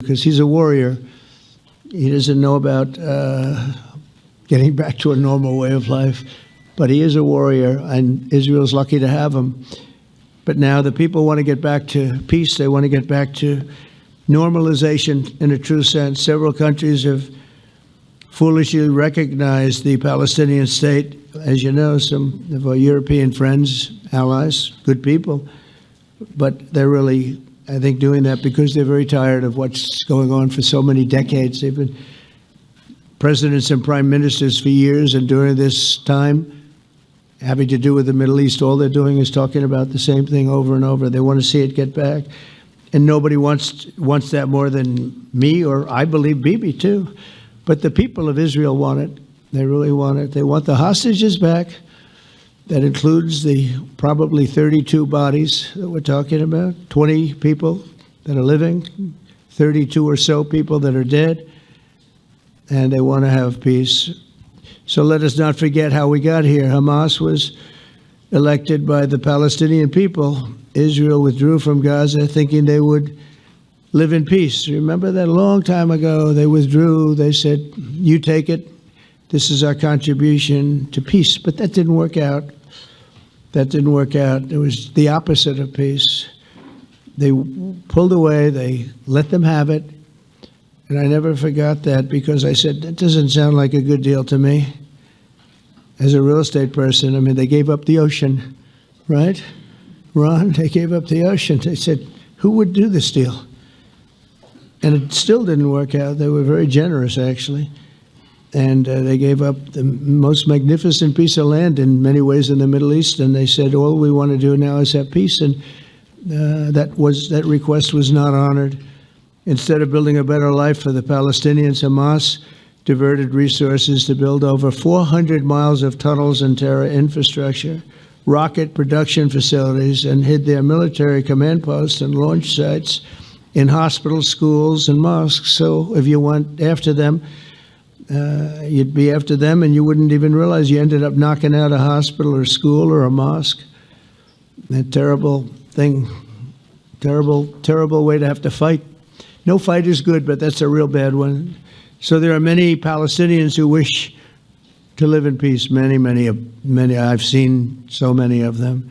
because he's a warrior. He doesn't know about getting back to a normal way of life, but he is a warrior, and Israel's lucky to have him. But now the people want to get back to peace. They want to get back to normalization in a true sense. Several countries have foolishly recognized the Palestinian state. As you know, some of our European friends, allies, good people, but they're really, I think, doing that because they're very tired of what's going on for so many decades. They've been presidents and prime ministers for years, and during this time, having to do with the Middle East, all they're doing is talking about the same thing over and over. They want to see it get back. And nobody wants that more than me, or I believe Bibi too. But the people of Israel want it. They really want it. They want the hostages back. That includes the probably 32 bodies that we're talking about, 20 people that are living, 32 or so people that are dead, and they want to have peace. So let us not forget how we got here. Hamas was elected by the Palestinian people. Israel withdrew from Gaza thinking they would live in peace. Remember that a long time ago? They withdrew. They said, you take it. This is our contribution to peace. But that didn't work out. That didn't work out. It was the opposite of peace. They pulled away. They let them have it. And I never forgot that, because I said, that doesn't sound like a good deal to me. As a real estate person, I mean, they gave up the ocean, right? Ron, they gave up the ocean. They said, who would do this deal? And it still didn't work out. They were very generous, actually. And they gave up the most magnificent piece of land in many ways in the Middle East. And they said, all we want to do now is have peace. And that request was not honored. Instead of building a better life for the Palestinians, Hamas diverted resources to build over 400 miles of tunnels and terror infrastructure, rocket production facilities, and hid their military command posts and launch sites in hospitals, schools, and mosques. So if you went after them, you'd be after them, and you wouldn't even realize you ended up knocking out a hospital or school or a mosque. A terrible thing, terrible way to have to fight. No fight is good, but that's a real bad one. So there are many Palestinians who wish to live in peace. Many. I've seen so many of them.